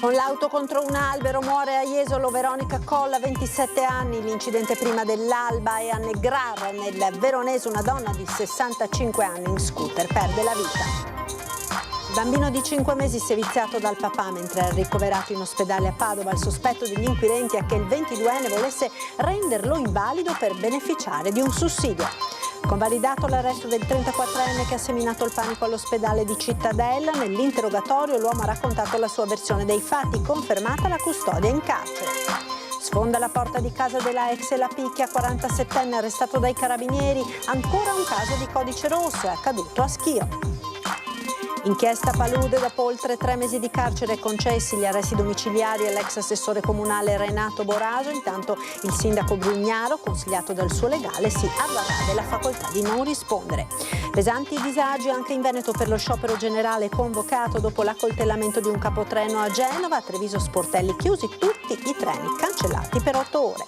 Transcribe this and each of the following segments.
Con l'auto contro un albero muore a Jesolo Veronica Colla, 27 anni. L'incidente prima dell'alba, e a Negrar, nel Veronese, una donna di 65 anni in scooter perde la vita. Il bambino di 5 mesi si è viziato dal papà mentre è ricoverato in ospedale a Padova. Il sospetto degli inquirenti è che il 22enne volesse renderlo invalido per beneficiare di un sussidio. Convalidato l'arresto del 34enne che ha seminato il panico all'ospedale di Cittadella. Nell'interrogatorio l'uomo ha raccontato la sua versione dei fatti, confermata la custodia in carcere. Sfonda la porta di casa della ex e la picchia, 47enne arrestato dai carabinieri. Ancora un caso di codice rosso, è accaduto a Schio. Inchiesta Palude, dopo oltre 3 mesi di carcere concessi gli arresti domiciliari all'ex assessore comunale Renato Boraso. Intanto il sindaco Brugnaro, consigliato dal suo legale, si avvarrà della facoltà di non rispondere. Pesanti disagi anche in Veneto per lo sciopero generale convocato dopo l'accoltellamento di un capotreno a Genova. A Treviso sportelli chiusi, tutti i treni cancellati per 8 ore.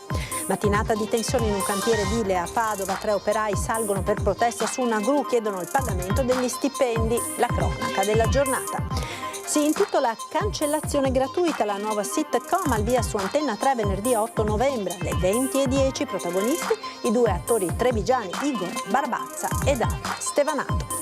Mattinata di tensione in un cantiere edile a Padova. 3 operai salgono per protesta su una gru, chiedono il pagamento degli stipendi. La cronaca della giornata. Si intitola Cancellazione gratuita, la nuova sitcom al via su Antenna 3 venerdì 8 novembre alle 20:10. Protagonisti i 2 attori trevigiani Igor Barbazza e Davide Stevanato.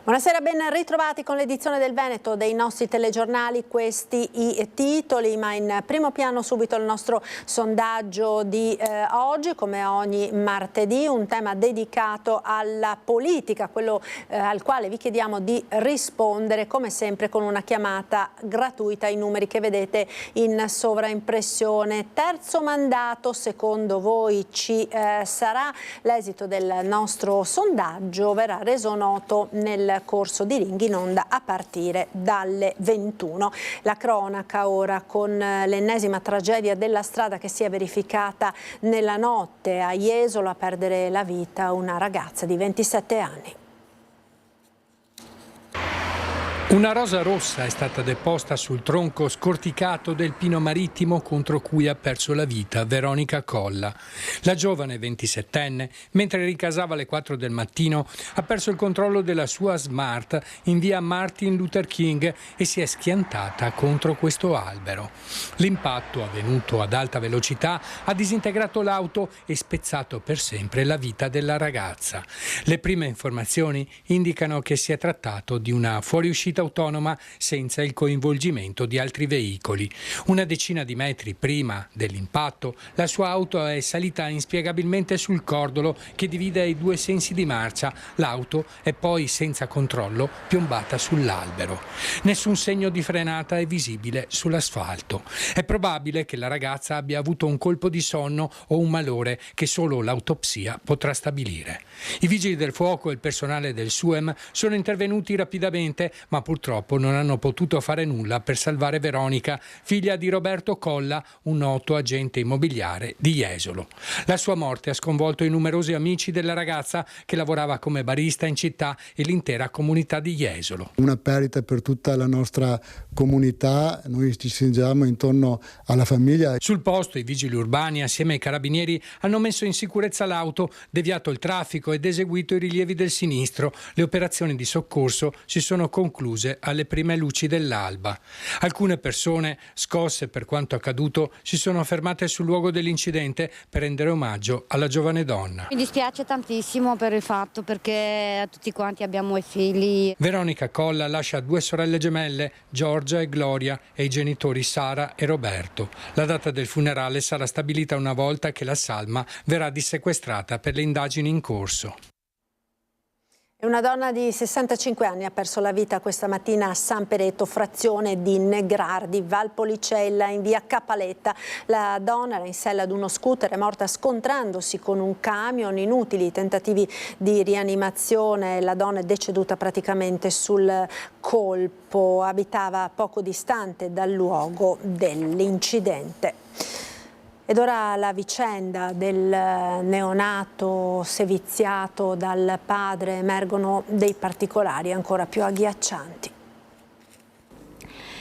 Buonasera, ben ritrovati con l'edizione del Veneto dei nostri telegiornali. Questi i titoli, ma in primo piano subito il nostro sondaggio di oggi, come ogni martedì, un tema dedicato alla politica, quello al quale vi chiediamo di rispondere come sempre con una chiamata gratuita ai numeri che vedete in sovraimpressione. Terzo mandato, secondo voi ci sarà? L'esito del nostro sondaggio verrà reso noto nel corso di Ringhi in onda a partire dalle 21. La cronaca ora con l'ennesima tragedia della strada che si è verificata nella notte a Jesolo, a perdere la vita una ragazza di 27 anni. Una rosa rossa è stata deposta sul tronco scorticato del pino marittimo contro cui ha perso la vita Veronica Colla. La giovane 27enne, mentre ricasava alle 4 del mattino, ha perso il controllo della sua Smart in via Martin Luther King e si è schiantata contro questo albero. L'impatto, avvenuto ad alta velocità, ha disintegrato l'auto e spezzato per sempre la vita della ragazza. Le prime informazioni indicano che si è trattato di una fuoriuscita autonoma senza il coinvolgimento di altri veicoli. Una decina di metri prima dell'impatto, la sua auto è salita inspiegabilmente sul cordolo che divide i 2 sensi di marcia. L'auto è poi, senza controllo, piombata sull'albero. Nessun segno di frenata è visibile sull'asfalto. È probabile che la ragazza abbia avuto un colpo di sonno o un malore che solo l'autopsia potrà stabilire. I vigili del fuoco e il personale del SUEM sono intervenuti rapidamente, ma purtroppo non hanno potuto fare nulla per salvare Veronica, figlia di Roberto Colla, un noto agente immobiliare di Jesolo. La sua morte ha sconvolto i numerosi amici della ragazza che lavorava come barista in città e l'intera comunità di Jesolo. Una perdita per tutta la nostra comunità, noi ci stringiamo intorno alla famiglia. Sul posto i vigili urbani assieme ai carabinieri hanno messo in sicurezza l'auto, deviato il traffico ed eseguito i rilievi del sinistro. Le operazioni di soccorso si sono concluse alle prime luci dell'alba. Alcune persone, scosse per quanto accaduto, si sono fermate sul luogo dell'incidente per rendere omaggio alla giovane donna. Mi dispiace tantissimo per il fatto, perché tutti quanti abbiamo i figli. Veronica Colla lascia 2 sorelle gemelle, Giorgia e Gloria, e i genitori Sara e Roberto. La data del funerale sarà stabilita una volta che la salma verrà dissequestrata per le indagini in corso. Una donna di 65 anni ha perso la vita questa mattina a San Pereto, frazione di Negrar di Valpolicella, in via Capaletta. La donna era in sella ad uno scooter, è morta scontrandosi con un camion. Inutili tentativi di rianimazione, la donna è deceduta praticamente sul colpo. Abitava poco distante dal luogo dell'incidente. Ed ora la vicenda del neonato seviziato dal padre, emergono dei particolari ancora più agghiaccianti.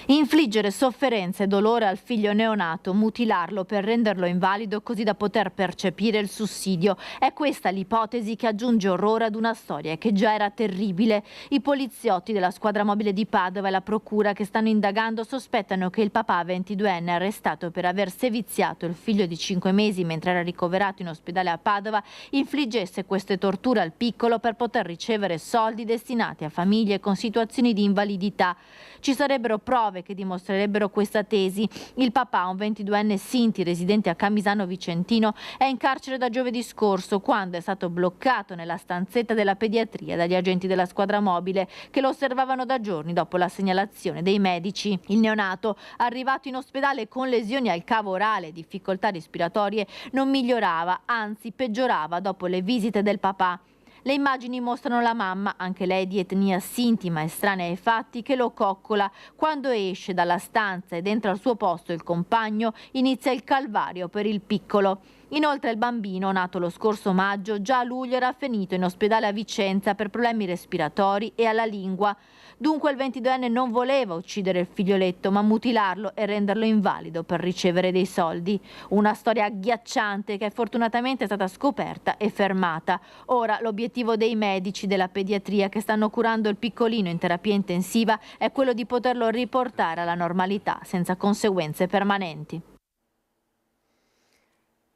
Infliggere sofferenza e dolore al figlio neonato, mutilarlo per renderlo invalido così da poter percepire il sussidio. È questa l'ipotesi che aggiunge orrore ad una storia che già era terribile. I poliziotti della squadra mobile di Padova e la procura che stanno indagando sospettano che il papà 22enne arrestato per aver seviziato il figlio di 5 mesi mentre era ricoverato in ospedale a Padova infliggesse queste torture al piccolo per poter ricevere soldi destinati a famiglie con situazioni di invalidità. Ci sarebbero prove che dimostrerebbero questa tesi. Il papà, un 22enne Sinti residente a Camisano Vicentino, è in carcere da giovedì scorso quando è stato bloccato nella stanzetta della pediatria dagli agenti della squadra mobile che lo osservavano da giorni dopo la segnalazione dei medici. Il neonato, arrivato in ospedale con lesioni al cavo orale e difficoltà respiratorie, non migliorava, anzi peggiorava dopo le visite del papà. Le immagini mostrano la mamma, anche lei di etnia Sinti ma estranea ai fatti, che lo coccola. Quando esce dalla stanza ed entra al suo posto il compagno, inizia il calvario per il piccolo. Inoltre il bambino, nato lo scorso maggio, già a luglio era finito in ospedale a Vicenza per problemi respiratori e alla lingua. Dunque il 22enne non voleva uccidere il figlioletto, ma mutilarlo e renderlo invalido per ricevere dei soldi. Una storia agghiacciante che fortunatamente è stata scoperta e fermata. Ora l'obiettivo dei medici della pediatria che stanno curando il piccolino in terapia intensiva è quello di poterlo riportare alla normalità senza conseguenze permanenti.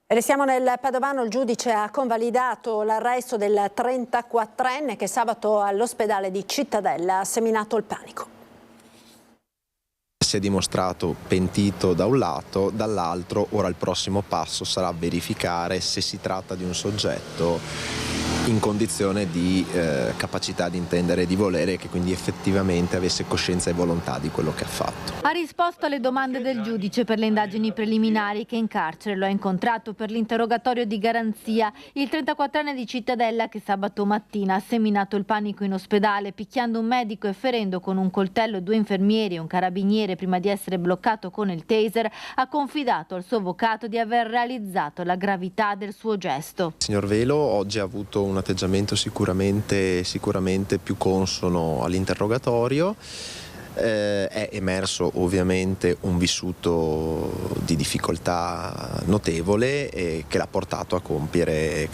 Restiamo nel Padovano, il giudice ha convalidato l'arresto del 34enne che sabato all'ospedale di Cittadella ha seminato il panico. Si è dimostrato pentito da un lato, dall'altro ora il prossimo passo sarà verificare se si tratta di un soggetto in condizione di capacità di intendere e di volere e che quindi effettivamente avesse coscienza e volontà di quello che ha fatto. Ha risposto alle domande del giudice per le indagini preliminari che in carcere lo ha incontrato per l'interrogatorio di garanzia. Il 34enne di Cittadella che sabato mattina ha seminato il panico in ospedale picchiando un medico e ferendo con un coltello 2 infermieri e un carabiniere prima di essere bloccato con il taser, ha confidato al suo avvocato di aver realizzato la gravità del suo gesto. Il signor Velo oggi ha avuto un atteggiamento sicuramente più consono all'interrogatorio. È emerso ovviamente un vissuto di difficoltà notevole che l'ha portato a compiere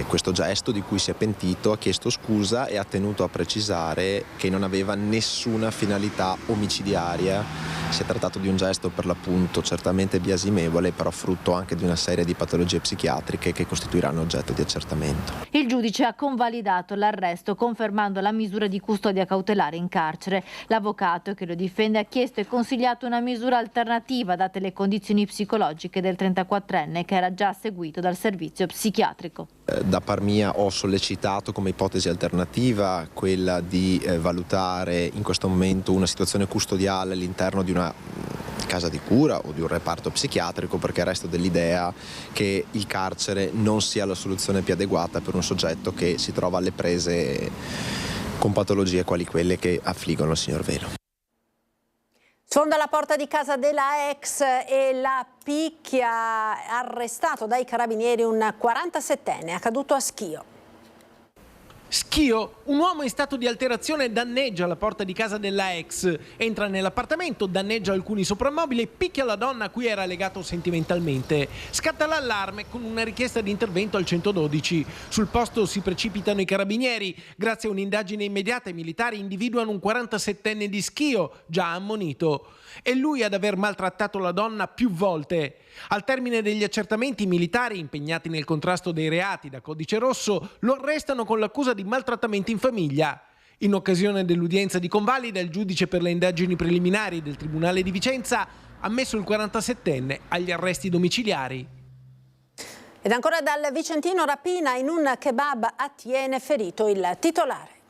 questo gesto di cui si è pentito, ha chiesto scusa e ha tenuto a precisare che non aveva nessuna finalità omicidiaria. Si è trattato di un gesto per l'appunto certamente biasimevole, però frutto anche di una serie di patologie psichiatriche che costituiranno oggetto di accertamento. Il giudice ha convalidato l'arresto confermando la misura di custodia cautelare in carcere. L'avvocato che lo difende ha chiesto e consigliato una misura alternativa date le condizioni psicologiche del 34enne che era già seguito dal servizio psichiatrico. Da par mia ho sollecitato come ipotesi alternativa quella di valutare in questo momento una situazione custodiale all'interno di una casa di cura o di un reparto psichiatrico, perché resto dell'idea che il carcere non sia la soluzione più adeguata per un soggetto che si trova alle prese con patologie quali quelle che affliggono il signor Velo. Sfonda la porta di casa della ex e la picchia, arrestato dai carabinieri un 47enne, accaduto a Schio. Schio, un uomo in stato di alterazione danneggia la porta di casa della ex, entra nell'appartamento, danneggia alcuni soprammobili e picchia la donna a cui era legato sentimentalmente. Scatta l'allarme con una richiesta di intervento al 112. Sul posto si precipitano i carabinieri. Grazie a un'indagine immediata i militari individuano un 47enne di Schio, già ammonito. È lui ad aver maltrattato la donna più volte. Al termine degli accertamenti i militari, impegnati nel contrasto dei reati da codice rosso, lo arrestano con l'accusa di maltrattamento in famiglia. In occasione dell'udienza di convalida, il giudice per le indagini preliminari del Tribunale di Vicenza ha messo il 47enne agli arresti domiciliari. Ed ancora dal Vicentino, rapina in un kebab a Thiene, ferito il titolare.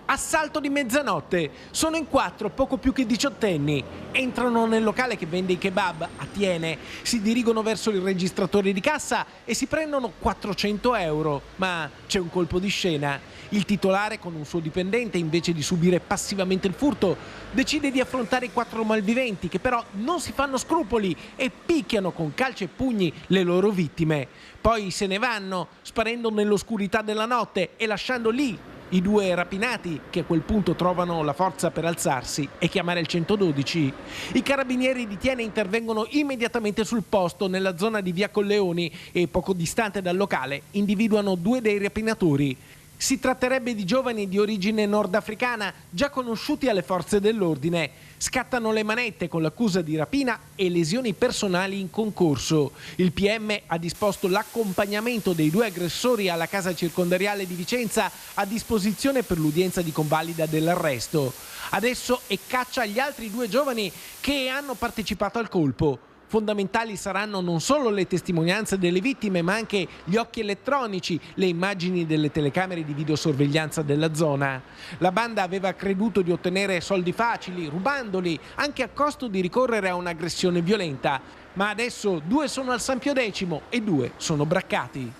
Assalto di mezzanotte, sono in 4, poco più che 18enni. Entrano nel locale che vende i kebab a Thiene, si dirigono verso il registratore di cassa e si prendono 400 euro. Ma c'è un colpo di scena. Il titolare, con un suo dipendente, invece di subire passivamente il furto, decide di affrontare i 4 malviventi che però non si fanno scrupoli e picchiano con calci e pugni le loro vittime. Poi se ne vanno, sparendo nell'oscurità della notte e lasciando lì i due rapinati, che a quel punto trovano la forza per alzarsi e chiamare il 112. I carabinieri di Thiene intervengono immediatamente sul posto nella zona di via Colleoni e poco distante dal locale individuano due dei rapinatori. Si tratterebbe di giovani di origine nordafricana già conosciuti alle forze dell'ordine. Scattano le manette con l'accusa di rapina e lesioni personali in concorso. Il PM ha disposto l'accompagnamento dei due aggressori alla casa circondariale di Vicenza a disposizione per l'udienza di convalida dell'arresto. Adesso è caccia agli altri due giovani che hanno partecipato al colpo. Fondamentali saranno non solo le testimonianze delle vittime, ma anche gli occhi elettronici, le immagini delle telecamere di videosorveglianza della zona. La banda aveva creduto di ottenere soldi facili, rubandoli, anche a costo di ricorrere a un'aggressione violenta. Ma adesso 2 sono al San Pio X e 2 sono braccati.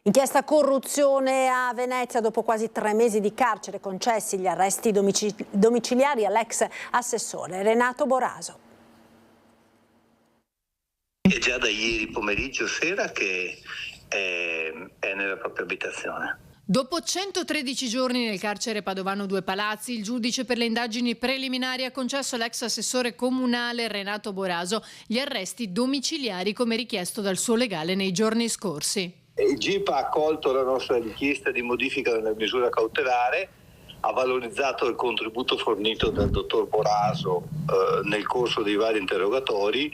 Inchiesta corruzione a Venezia, dopo quasi 3 mesi di carcere concessi gli arresti domiciliari all'ex assessore Renato Boraso. È già da ieri pomeriggio sera che è nella propria abitazione. Dopo 113 giorni nel carcere padovano Due Palazzi, il giudice per le indagini preliminari ha concesso all'ex assessore comunale Renato Boraso gli arresti domiciliari come richiesto dal suo legale nei giorni scorsi. Il GIP ha accolto la nostra richiesta di modifica della misura cautelare, ha valorizzato il contributo fornito dal dottor Boraso nel corso dei vari interrogatori.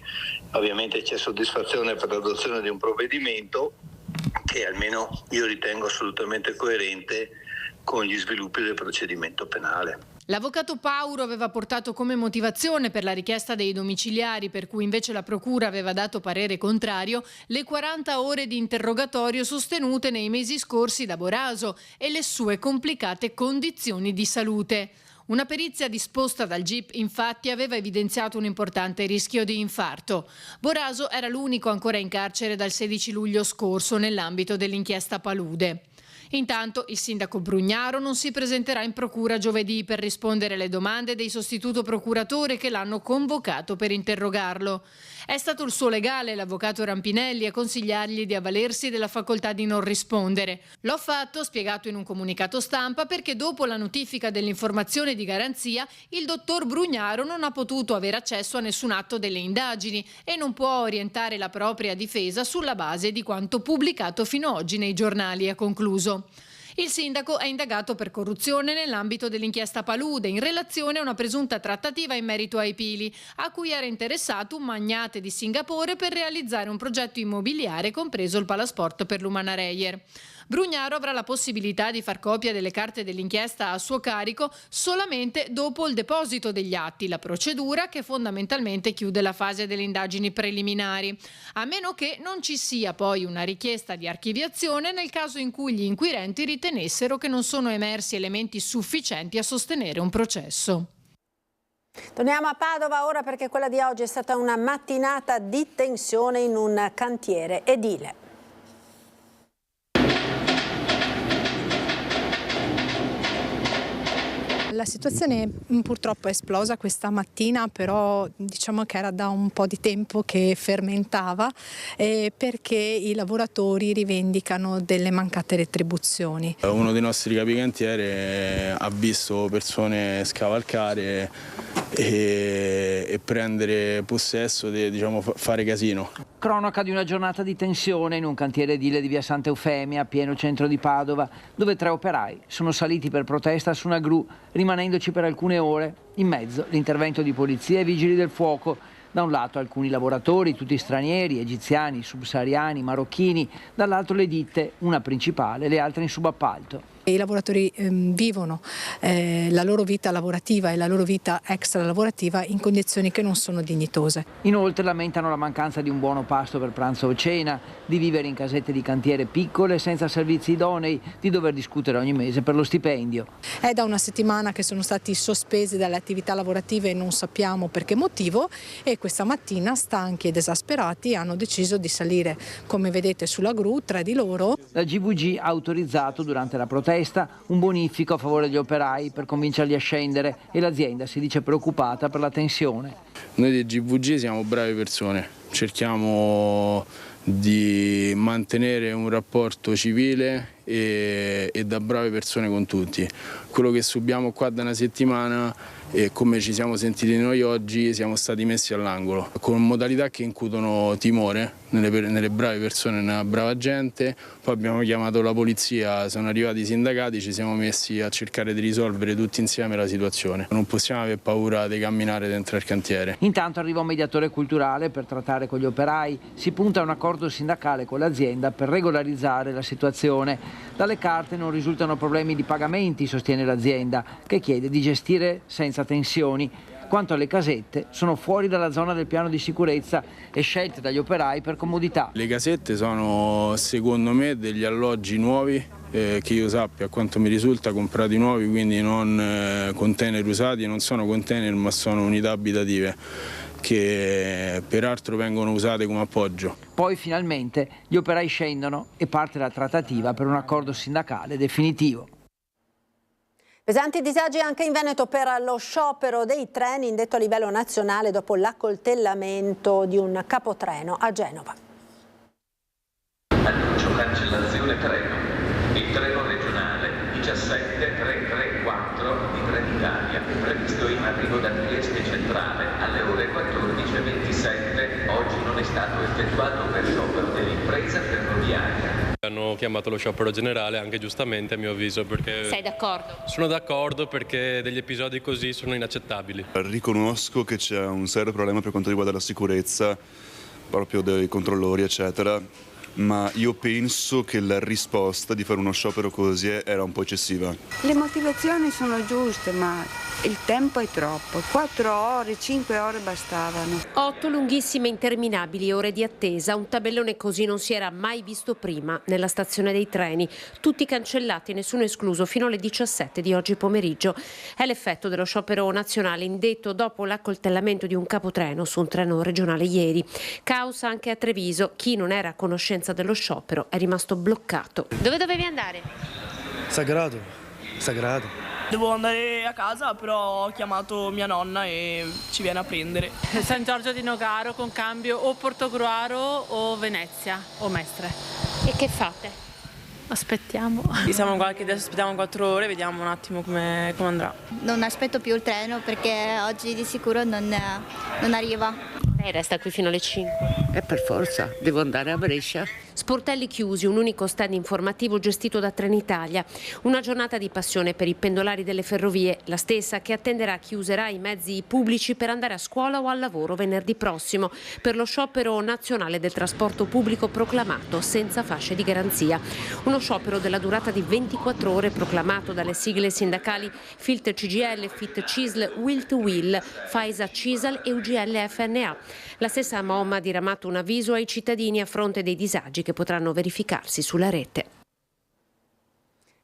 Ovviamente c'è soddisfazione per l'adozione di un provvedimento che almeno io ritengo assolutamente coerente con gli sviluppi del procedimento penale. L'avvocato Pauro aveva portato come motivazione per la richiesta dei domiciliari, per cui invece la procura aveva dato parere contrario, le 40 ore di interrogatorio sostenute nei mesi scorsi da Boraso e le sue complicate condizioni di salute. Una perizia disposta dal GIP infatti aveva evidenziato un importante rischio di infarto. Boraso era l'unico ancora in carcere dal 16 luglio scorso nell'ambito dell'inchiesta Palude. Intanto il sindaco Brugnaro non si presenterà in procura giovedì per rispondere alle domande dei sostituto procuratore che l'hanno convocato per interrogarlo. È stato il suo legale, l'avvocato Rampinelli, a consigliargli di avvalersi della facoltà di non rispondere. L'ho fatto, spiegato in un comunicato stampa, perché dopo la notifica dell'informazione di garanzia il dottor Brugnaro non ha potuto avere accesso a nessun atto delle indagini e non può orientare la propria difesa sulla base di quanto pubblicato fino ad oggi nei giornali, ha concluso. Il sindaco è indagato per corruzione nell'ambito dell'inchiesta Palude in relazione a una presunta trattativa in merito ai pili, a cui era interessato un magnate di Singapore per realizzare un progetto immobiliare compreso il palasport per l'Umana Reyer. Brugnaro avrà la possibilità di far copia delle carte dell'inchiesta a suo carico solamente dopo il deposito degli atti, la procedura che fondamentalmente chiude la fase delle indagini preliminari, a meno che non ci sia poi una richiesta di archiviazione nel caso in cui gli inquirenti ritenessero che non sono emersi elementi sufficienti a sostenere un processo. Torniamo a Padova ora perché quella di oggi è stata una mattinata di tensione in un cantiere edile. La situazione purtroppo è esplosa questa mattina, però diciamo che era da un po' di tempo che fermentava perché i lavoratori rivendicano delle mancate retribuzioni. Uno dei nostri capicantiere ha visto persone scavalcare e prendere possesso, diciamo, fare casino. Cronaca di una giornata di tensione in un cantiere edile di via Santa Eufemia, pieno centro di Padova, dove 3 operai sono saliti per protesta su una gru, rimanendoci per alcune ore. In mezzo l'intervento di polizia e vigili del fuoco. Da un lato alcuni lavoratori, tutti stranieri, egiziani, subsahariani, marocchini, dall'altro le ditte, una principale, le altre in subappalto. I lavoratori vivono la loro vita lavorativa e la loro vita extra lavorativa in condizioni che non sono dignitose. Inoltre lamentano la mancanza di un buono pasto per pranzo o cena, di vivere in casette di cantiere piccole senza servizi idonei, di dover discutere ogni mese per lo stipendio. È da una settimana che sono stati sospesi dalle attività lavorative e non sappiamo per che motivo, e questa mattina, stanchi ed esasperati, hanno deciso di salire, come vedete, sulla gru, 3 di loro. La GVG ha autorizzato durante la protesta un bonifico a favore degli operai per convincerli a scendere e l'azienda si dice preoccupata per la tensione. Noi del GVG siamo brave persone, cerchiamo di mantenere un rapporto civile e da brave persone con tutti. Quello che subiamo qua da una settimana e come ci siamo sentiti noi oggi, siamo stati messi all'angolo con modalità che incutono timore nelle brave persone, nella brava gente. Poi abbiamo chiamato la polizia, sono arrivati i sindacati, ci siamo messi a cercare di risolvere tutti insieme la situazione. Non possiamo avere paura di camminare dentro il cantiere. Intanto arriva un mediatore culturale per trattare con gli operai. Si punta a un accordo sindacale con l'azienda per regolarizzare la situazione. Dalle carte non risultano problemi di pagamenti, sostiene l'azienda, che chiede di gestire senza tensioni. Quanto alle casette, sono fuori dalla zona del piano di sicurezza e scelte dagli operai per comodità. Le casette sono, secondo me, degli alloggi nuovi, che io sappia, a quanto mi risulta, comprati nuovi, quindi non container usati, non sono container ma sono unità abitative che peraltro vengono usate come appoggio. Poi finalmente gli operai scendono e parte la trattativa per un accordo sindacale definitivo. Pesanti disagi anche in Veneto per lo sciopero dei treni indetto a livello nazionale dopo l'accoltellamento di un capotreno a Genova. Annuncio cancellazione treno. Il treno regionale 17334 di Trenitalia, previsto in arrivo da Trieste Centrale alle ore 14:27, oggi non è stato effettuato per sciopero dell'impresa ferroviaria. Hanno chiamato lo sciopero generale, anche giustamente a mio avviso, perché... Sei d'accordo? Sono d'accordo perché degli episodi così sono inaccettabili. Riconosco che c'è un serio problema per quanto riguarda la sicurezza, proprio dei controllori eccetera, ma io penso che la risposta di fare uno sciopero così era un po' eccessiva. Le motivazioni sono giuste, ma il tempo è troppo. 4 ore, 5 ore bastavano. 8 lunghissime interminabili ore di attesa. Un tabellone così non si era mai visto prima nella stazione dei treni. Tutti cancellati, nessuno escluso, fino alle 17 di oggi pomeriggio. È l'effetto dello sciopero nazionale indetto dopo l'accoltellamento di un capotreno su un treno regionale ieri. Caos anche a Treviso. Chi non era a conoscenza dello sciopero è rimasto bloccato. Dove dovevi andare? Sagrato. Devo andare a casa, però ho chiamato mia nonna e ci viene a prendere. San Giorgio di Nogaro con cambio o Portogruaro o Venezia o Mestre. E che fate? Aspettiamo. Siamo qua che adesso aspettiamo 4 ore, vediamo un attimo come andrà. Non aspetto più il treno perché oggi di sicuro non arriva. Lei resta qui fino alle 5. Per forza, devo andare a Brescia. Sportelli chiusi, un unico stand informativo gestito da Trenitalia. Una giornata di passione per i pendolari delle ferrovie, la stessa che attenderà chi userà i mezzi pubblici per andare a scuola o al lavoro venerdì prossimo, per lo sciopero nazionale del trasporto pubblico proclamato senza fasce di garanzia. Uno sciopero della durata di 24 ore proclamato dalle sigle sindacali FILT CGL, FIT CISL, Will to Will, FAISA CISL e UGL FNA. La stessa MOM ha diramato un avviso ai cittadini a fronte dei disagi che potranno verificarsi sulla rete.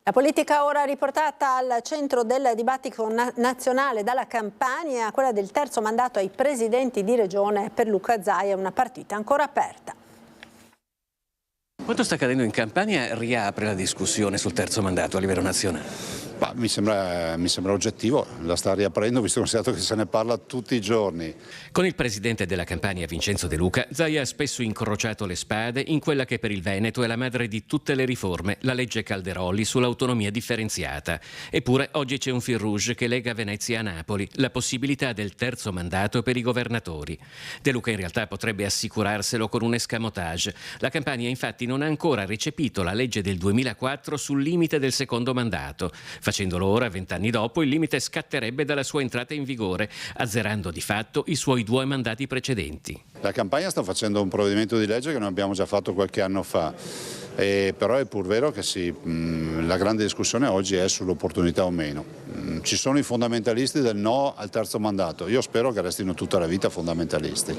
La politica ora riportata al centro del dibattito nazionale dalla Campania, quella del terzo mandato ai presidenti di regione. Per Luca Zaia una partita ancora aperta. Quanto sta accadendo in Campania riapre la discussione sul terzo mandato a livello nazionale? Mi sembra oggettivo, la sta riaprendo visto che se ne parla tutti i giorni. Con il presidente della Campania, Vincenzo De Luca, Zaia ha spesso incrociato le spade in quella che per il Veneto è la madre di tutte le riforme, la legge Calderoli sull'autonomia differenziata. Eppure oggi c'è un fil rouge che lega Venezia a Napoli, la possibilità del terzo mandato per i governatori. De Luca in realtà potrebbe assicurarselo con un escamotage. La Campania infatti non ha ancora recepito la legge del 2004 sul limite del secondo mandato. Facendolo ora, 20 anni dopo, il limite scatterebbe dalla sua entrata in vigore, azzerando di fatto i suoi 2 mandati precedenti. La Campania sta facendo un provvedimento di legge che noi abbiamo già fatto qualche anno fa, però è pur vero che la grande discussione oggi è sull'opportunità o meno. Ci sono i fondamentalisti del no al terzo mandato, io spero che restino tutta la vita fondamentalisti,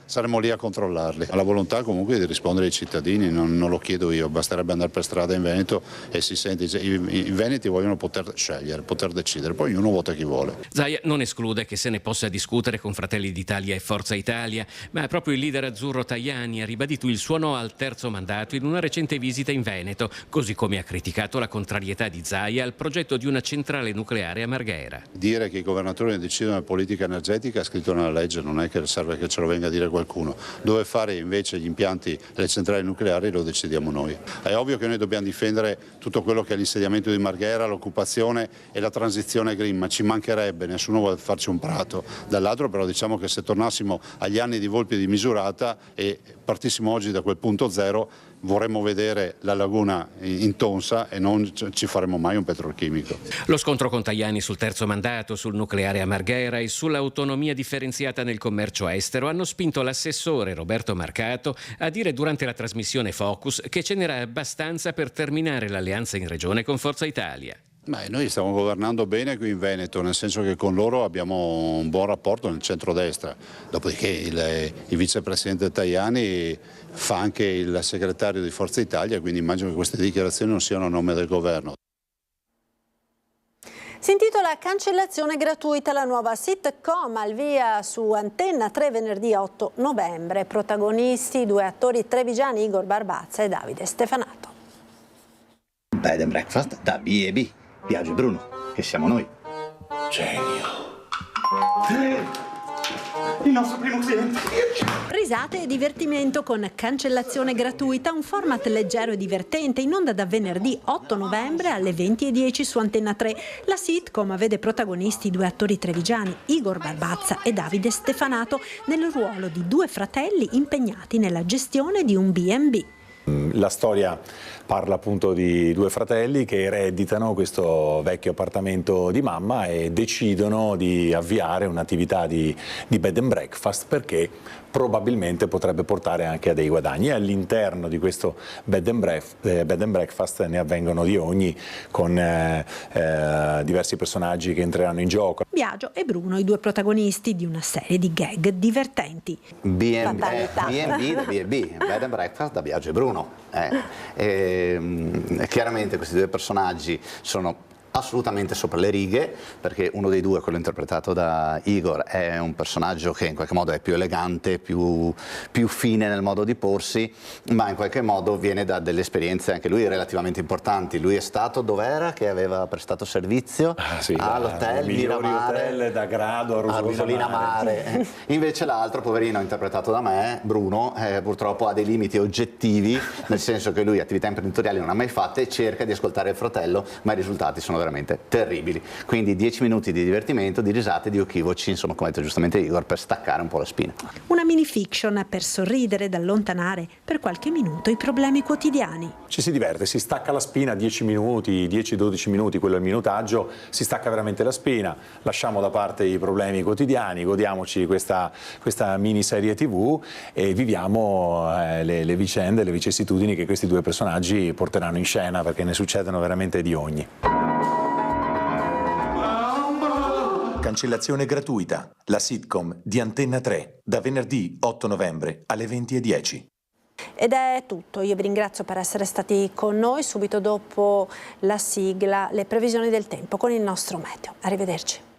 saremo lì a controllarli. La volontà comunque di rispondere ai cittadini, non lo chiedo io, basterebbe andare per strada in Veneto e si sente, i veneti vogliono poter scegliere, poter decidere, poi ognuno vota chi vuole. Zaia non esclude che se ne possa discutere con Fratelli d'Italia e Forza Italia, ma proprio il leader azzurro Tajani ha ribadito il suo no al terzo mandato in una recente visita in Veneto, così come ha criticato la contrarietà di Zaia al progetto di una centrale nucleare nucleare a Marghera. Dire che i governatori decidono di politica energetica è scritto nella legge, non è che serve che ce lo venga a dire qualcuno. Dove fare invece gli impianti, le centrali nucleari, lo decidiamo noi. È ovvio che noi dobbiamo difendere tutto quello che è l'insediamento di Marghera, l'occupazione e la transizione green, ma ci mancherebbe, nessuno vuole farci un prato. Dall'altro però diciamo che se tornassimo agli anni di Volpi di Misurata e partissimo oggi da quel punto zero, vorremmo vedere la laguna in tonsa e non ci faremo mai un petrolchimico. Lo scontro con Tajani sul terzo mandato, sul nucleare a Marghera e sull'autonomia differenziata nel commercio estero hanno spinto l'assessore Roberto Marcato a dire durante la trasmissione Focus che ce n'era abbastanza per terminare l'alleanza in regione con Forza Italia. Beh, noi stiamo governando bene qui in Veneto, nel senso che con loro abbiamo un buon rapporto nel centrodestra, dopodiché il vicepresidente Tajani fa anche il segretario di Forza Italia, quindi immagino che queste dichiarazioni non siano a nome del governo. Si intitola Cancellazione gratuita, la nuova sitcom al via su Antenna 3 venerdì 8 novembre. Protagonisti 2 attori trevigiani, Igor Barbazza e Davide Stefanato. Bed and breakfast da B&B, Biagio e Bruno, che siamo noi. Genio. Il nostro primo cliente. Risate e divertimento con Cancellazione gratuita, un format leggero e divertente in onda da venerdì 8 novembre alle 20:10 su Antenna 3. La sitcom vede protagonisti 2 attori trevigiani, Igor Barbazza e Davide Stefanato, nel ruolo di 2 fratelli impegnati nella gestione di un B&B. La storia parla appunto di 2 fratelli che ereditano questo vecchio appartamento di mamma e decidono di avviare un'attività di bed and breakfast perché probabilmente potrebbe portare anche a dei guadagni. E all'interno di questo bed and breakfast ne avvengono di ogni, con diversi personaggi che entreranno in gioco. Biagio e Bruno, i 2 protagonisti di una serie di gag divertenti. B&B da B&B, bed and breakfast da Biagio e Bruno. Chiaramente questi 2 personaggi sono assolutamente sopra le righe, perché uno dei 2, quello interpretato da Igor, è un personaggio che in qualche modo è più elegante, più fine nel modo di porsi, ma in qualche modo viene da delle esperienze anche lui relativamente importanti. Lui è stato, dov'era, che aveva prestato servizio all'hotel Miramare, hotel da grado a Rosolina Mare. Invece l'altro, poverino, interpretato da me, Bruno, purtroppo ha dei limiti oggettivi, nel senso che lui attività imprenditoriali non ha mai fatte e cerca di ascoltare il fratello, ma i risultati sono veramente terribili. Quindi 10 minuti di divertimento, di risate, di equivoci, insomma, come ha detto giustamente Igor, per staccare un po' la spina. Una mini fiction per sorridere ed allontanare per qualche minuto i problemi quotidiani. Ci si diverte, si stacca la spina 10 minuti, 10-12 minuti, quello è il minutaggio, si stacca veramente la spina, lasciamo da parte i problemi quotidiani, godiamoci questa mini serie TV e viviamo le vicende, le vicissitudini che questi 2 personaggi porteranno in scena, perché ne succedono veramente di ogni. Cancellazione gratuita, la sitcom di Antenna 3, da venerdì 8 novembre alle 20:10. Ed è tutto, io vi ringrazio per essere stati con noi. Subito dopo la sigla, le previsioni del tempo con il nostro meteo. Arrivederci.